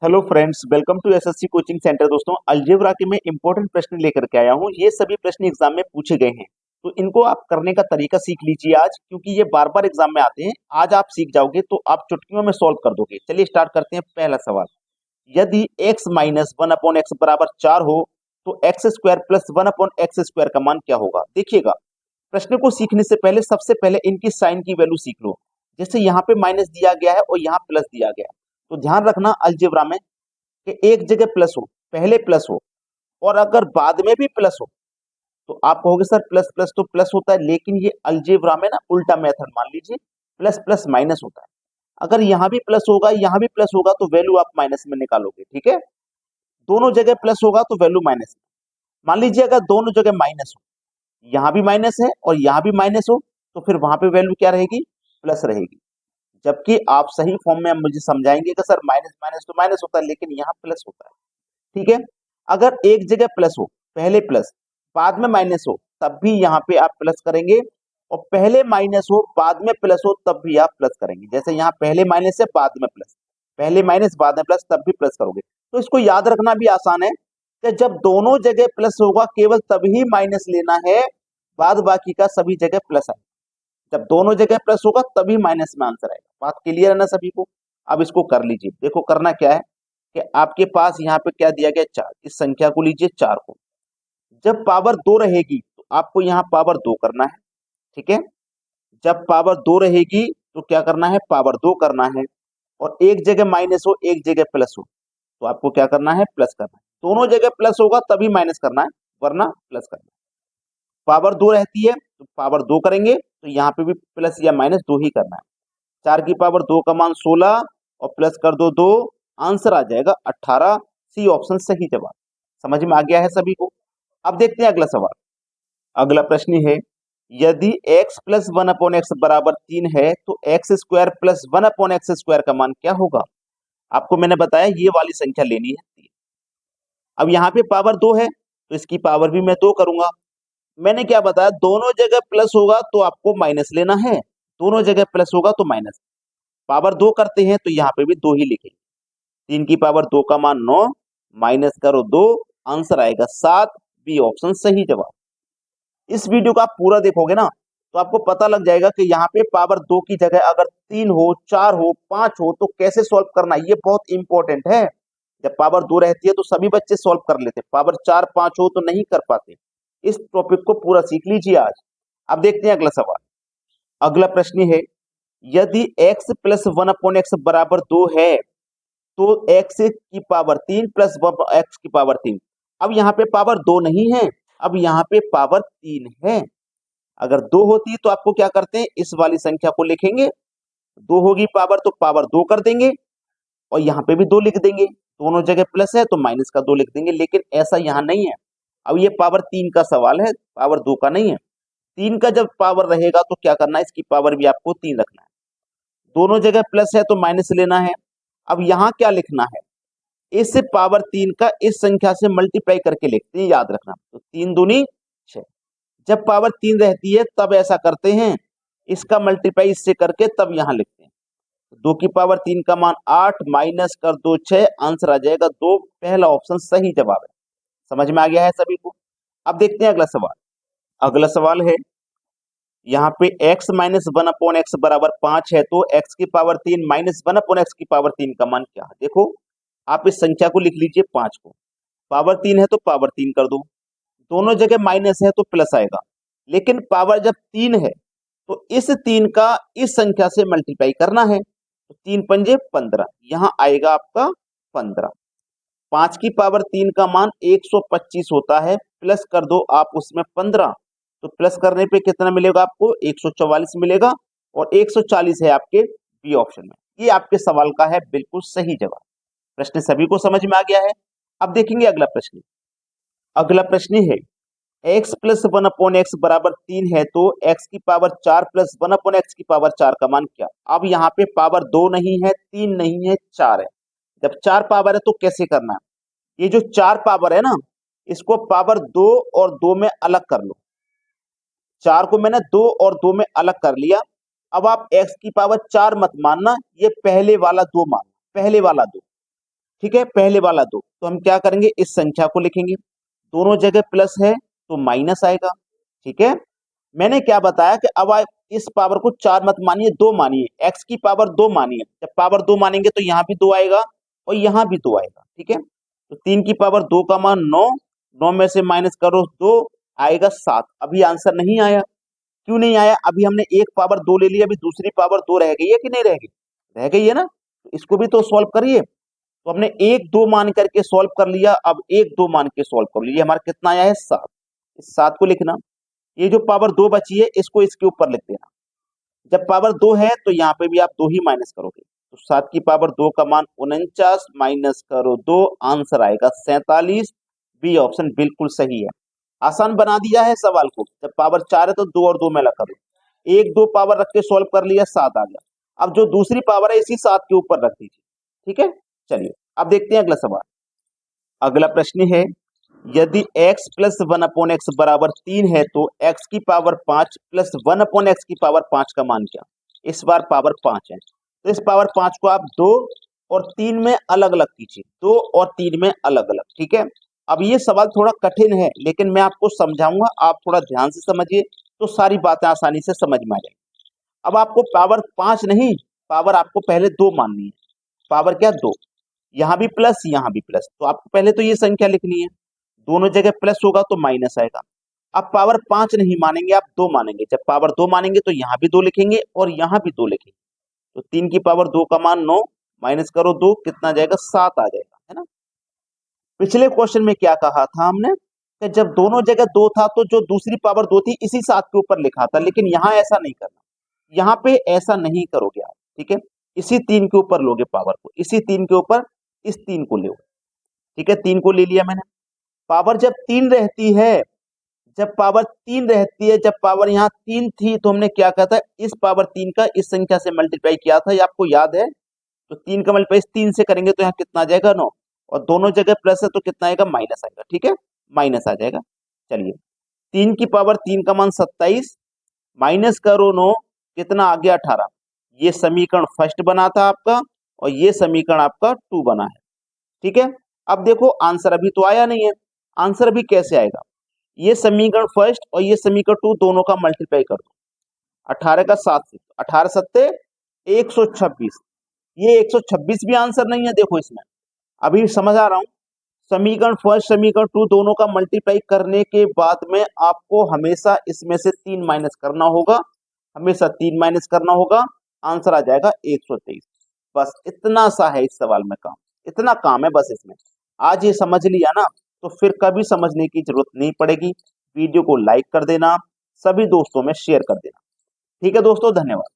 Hello friends, welcome to SSC coaching centre. दोस्तों, algebra के मैं इंपॉर्टेंट प्रश्न लेकर के आया हूँ। ये सभी प्रश्न एग्जाम में पूछे गए हैं, तो इनको आप करने का तरीका सीख लीजिए आज, क्योंकि ये बार बार एग्जाम में आते हैं। आज आप सीख जाओगे तो आप चुटकियों में सॉल्व कर दोगे। चलिए स्टार्ट करते हैं। पहला सवाल, यदि x minus one upon x बराबर 4 हो तो x square plus one upon x square का मान क्या होगा। देखिएगा, प्रश्न को सीखने से पहले सबसे पहले इनकी साइन की वैल्यू सीख लो। जैसे यहाँ पे माइनस दिया गया है और यहाँ प्लस दिया गया है, तो ध्यान रखना अलजेब्रा में कि एक जगह प्लस हो, पहले प्लस हो, और अगर बाद में भी प्लस हो तो आप कहोगे सर प्लस प्लस तो प्लस होता है, लेकिन ये अलजेब्रा में ना उल्टा मेथड मान लीजिए, प्लस प्लस माइनस होता है। अगर यहाँ भी प्लस होगा यहाँ भी प्लस होगा तो वैल्यू आप माइनस में निकालोगे। ठीक है, दोनों जगह प्लस होगा तो वैल्यू माइनस। मान लीजिए अगर दोनों जगह माइनस हो, यहाँ भी माइनस है और यहाँ भी माइनस हो, तो फिर वहां पे वैल्यू क्या रहेगी, प्लस रहेगी। जबकि आप सही फॉर्म में मुझे समझाएंगे कि सर माइनस माइनस तो माइनस होता है, लेकिन यहाँ प्लस होता है। ठीक है, अगर एक जगह प्लस हो, पहले प्लस बाद में माइनस हो, तब भी यहाँ पे आप प्लस करेंगे, और पहले माइनस हो बाद में प्लस हो तब भी आप प्लस करेंगे। जैसे यहाँ पहले माइनस है बाद में प्लस, पहले माइनस बाद में प्लस, तब भी प्लस करोगे। तो इसको याद रखना भी आसान है कि जब दोनों जगह प्लस होगा केवल तभी माइनस लेना है, बाद बाकी का सभी जगह प्लस आएगा। जब दोनों जगह प्लस होगा तभी माइनस में आंसर आएगा। बात क्लियर है ना सभी को। अब इसको कर लीजिए। देखो करना क्या है कि आपके पास यहाँ पे क्या दिया गया, 4। इस संख्या को लीजिए 4 को, जब पावर 2 रहेगी तो आपको यहाँ पावर 2 करना है। ठीक है, जब पावर 2 रहेगी तो क्या करना है, पावर 2 करना है। और एक जगह माइनस हो एक जगह प्लस हो तो आपको क्या करना है, प्लस करना है। दोनों जगह प्लस होगा तभी माइनस करना है, वरना प्लस करना है। पावर 2 रहती है तो पावर 2 करेंगे, तो यहाँ पे भी प्लस या माइनस 2 ही करना है। 4 की पावर 2 का मान 16 और प्लस कर दो 2, आंसर आ जाएगा 18। सी ऑप्शन सही जवाब। समझ में आ गया है सभी को। अब देखते हैं अगला सवाल। अगला प्रश्न है, यदि x plus one upon x बराबर 3 है तो x square plus one upon x square का मान क्या होगा। आपको मैंने बताया ये वाली संख्या लेनी है 3। अब यहाँ पे पावर 2 है तो इसकी पावर भी मैं 2 करूंगा। मैंने क्या बताया, दोनों जगह प्लस होगा तो आपको माइनस लेना है, दोनों जगह प्लस होगा तो माइनस। पावर 2 करते हैं तो यहाँ पे भी 2 ही लिखेंगे। 3 की पावर 2 का मान 9, माइनस करो 2, आंसर आएगा 7। बी ऑप्शन सही जवाब। इस वीडियो को आप पूरा देखोगे ना तो आपको पता लग जाएगा कि यहाँ पे पावर 2 की जगह अगर 3 हो, 4 हो, 5 हो तो कैसे सॉल्व करना है, ये बहुत इंपॉर्टेंट है। जब पावर 2 रहती है तो सभी बच्चे सॉल्व कर लेते, पावर 4 5 हो तो नहीं कर पाते। इस टॉपिक को पूरा सीख लीजिए आज। अब देखते हैं अगला सवाल। अगला प्रश्न है, यदि x plus one upon x बराबर 2 है तो x की पावर 3 प्लस एक्स की पावर 3। अब यहाँ पे पावर 2 नहीं है, अब यहाँ पे पावर 3 है। अगर 2 होती तो आपको क्या करते हैं, इस वाली संख्या को लिखेंगे। 2 होगी पावर तो पावर 2 कर देंगे, और यहाँ पे भी 2 लिख देंगे। दोनों जगह प्लस है तो माइनस का 2 लिख देंगे, लेकिन ऐसा यहाँ नहीं है। अब ये पावर 3 का सवाल है, पावर 2 का नहीं है। 3 का जब पावर रहेगा तो क्या करना है, इसकी पावर भी आपको 3 रखना है। दोनों जगह प्लस है तो माइनस लेना है। अब यहाँ क्या लिखना है, इस पावर 3 का इस संख्या से मल्टीप्लाई करके लिखते हैं, याद रखना। तो 3 दूनी 6। जब पावर 3 रहती है तब ऐसा करते हैं, इसका मल्टीप्लाई इससे करके तब यहां लिखते हैं। 2 की पावर 3 का मान 8, माइनस कर दो 6, आंसर आ जाएगा 2। पहला ऑप्शन सही जवाब है। समझ में आ गया है सभी को। अब देखते हैं अगला सवाल। अगला सवाल है, यहाँ पे x minus one upon x बराबर 5 है तो x की power 3 minus one upon x की पावर 3 का मान क्या है। देखो, आप इस संख्या को लिख लीजिए 5 को, पावर 3 है तो पावर 3 कर दो। दोनों जगह माइनस है तो प्लस आएगा, लेकिन पावर जब 3 है तो इस 3 का इस संख्या से मल्टीप्लाई करना है। तो 3 पंजे 15, यहां आएगा आपका 15। 5 की पावर 3 का मान 125 होता है, प्लस कर दो आप उसमें 15, तो प्लस करने पे कितना मिलेगा आपको, 144 मिलेगा। और 140 है आपके बी ऑप्शन में। ये आपके सवाल का है बिल्कुल सही जवाब। प्रश्न सभी को समझ में आ गया है। अब देखेंगे अगला प्रश्न। अगला प्रश्न है, x plus one upon x बराबर 3 है तो x की power 4 plus one upon x की पावर 4 का मान क्या। अब यहाँ पे पावर 2 नहीं है, 3 नहीं है, 4 है। जब 4 पावर है तो कैसे करना है, ये जो 4 पावर है ना, इसको पावर 2 और 2 में अलग कर लो। 4 को मैंने 2 और 2 में अलग कर लिया। अब आप x की पावर 4 मत मानना, ये पहले वाला 2 मानना, पहले वाला 2। ठीक है, पहले वाला 2, तो हम क्या करेंगे, इस संख्या को लिखेंगे, दोनों जगह प्लस है तो माइनस आएगा। ठीक है, मैंने क्या बताया कि अब आप इस पावर को 4 मत मानिए, 2 मानिए, x की पावर 2 मानिए। जब पावर 2 मानेंगे तो यहाँ भी 2 आएगा और यहाँ भी 2 आएगा। ठीक है, तो 3 की पावर 2 का मान 9, 9 में से माइनस करो 2, आएगा 7। अभी आंसर नहीं आया, क्यों नहीं आया? अभी हमने एक पावर 2 ले लिया, अभी दूसरी पावर 2 रह गई है कि नहीं रह गई? रह गई है ना, तो इसको भी तो सॉल्व करिए। तो हमने 1 2 मान करके सॉल्व कर लिया, अब 1 2 मान के सॉल्व कर लीजिए, हमारा कितना आया है 7। इस 7 को लिखना, ये जो पावर 2 बची है इसको इसके ऊपर लिख देना। जब पावर 2 है तो यहाँ पे भी आप 2 ही माइनस करोगे, तो 7 की पावर 2 का मान 49 माइनस करो 2, आंसर आएगा 47। बी ऑप्शन बिल्कुल सही है। आसान बना दिया है सवाल को। जब पावर 4 है तो 2 और 2 में लगा दो, 1 2 पावर रख के सॉल्व कर लिया, 7 आ गया। अब जो दूसरी पावर है इसी 7 के ऊपर रख दीजिए। ठीक है, चलिए अब देखते हैं अगला सवाल। अगला प्रश्न है, यदि x प्लस 1/x बराबर 3 है तो x की पावर 5 प्लस 1/x की पावर 5 का मान क्या? इस बार पावर 5 है, तो इस पावर 5 को आप 2 और 3 में अलग अलग कीजिए, 2 और 3 में अलग अलग। ठीक है, अब ये सवाल थोड़ा कठिन है लेकिन मैं आपको समझाऊंगा, आप थोड़ा ध्यान से समझिए तो सारी बातें आसानी से समझ में आ जाएंगी। अब आपको पावर 5 नहीं, पावर आपको पहले 2 माननी है। पावर क्या? 2, यहाँ भी प्लस यहाँ भी प्लस, तो आपको पहले तो ये संख्या लिखनी है, दोनों जगह प्लस होगा तो माइनस आएगा। अब पावर 5 नहीं मानेंगे, आप 2 मानेंगे। जब पावर 2 मानेंगे तो यहाँ भी 2 लिखेंगे और यहाँ भी 2 लिखेंगे, तो 3 की पावर 2 का मान 9, माइनस करो 2, कितना जाएगा? 7 आ जाएगा, है ना। पिछले क्वेश्चन में क्या कहा था हमने कि जब दोनों जगह 2 था तो जो दूसरी पावर 2 थी इसी 7 के ऊपर लिखा था, लेकिन यहाँ ऐसा नहीं करना, यहाँ पे ऐसा नहीं करोगे आप। ठीक है, इसी 3 के ऊपर लोगे पावर को, इसी 3 के ऊपर इस 3 को लोगे। ठीक है, 3 को ले लिया मैंने। पावर जब 3 रहती है, जब पावर 3 रहती है, जब पावर यहाँ 3 थी तो हमने क्या कहा था, इस पावर 3 का इस संख्या से मल्टीप्लाई किया था, ये आपको याद है। तो 3 का मल्टीप्लाई इस 3 से करेंगे तो यहाँ कितना आ जाएगा? 9, और दोनों जगह प्लस है तो कितना आएगा? माइनस आएगा। ठीक है, माइनस आ जाएगा। चलिए, 3 की पावर 3 का मान 27, माइनस करो 9, कितना आ गया? 18। ये समीकरण फर्स्ट बना था आपका और ये समीकरण आपका 2 बना है। ठीक है, अब देखो आंसर अभी तो आया नहीं है, आंसर अभी कैसे आएगा? ये समीकरण फर्स्ट और ये समीकरण 2 दोनों का मल्टीप्लाई कर दो, 18 का 7 से, 18 सत्ते 126, ये 126 भी आंसर नहीं है। देखो इसमें अभी समझ आ रहा हूं, समीकरण फर्स्ट समीकरण 2 दोनों का मल्टीप्लाई करने के बाद में आपको हमेशा इसमें से 3 माइनस करना होगा, हमेशा 3 माइनस करना होगा, आंसर आ जाएगा 123। बस इतना सा है इस सवाल में काम, इतना काम है बस इसमें। आज ये समझ लिया ना तो फिर कभी समझने की जरूरत नहीं पड़ेगी। वीडियो को लाइक कर देना, सभी दोस्तों में शेयर कर देना। ठीक है दोस्तों, धन्यवाद।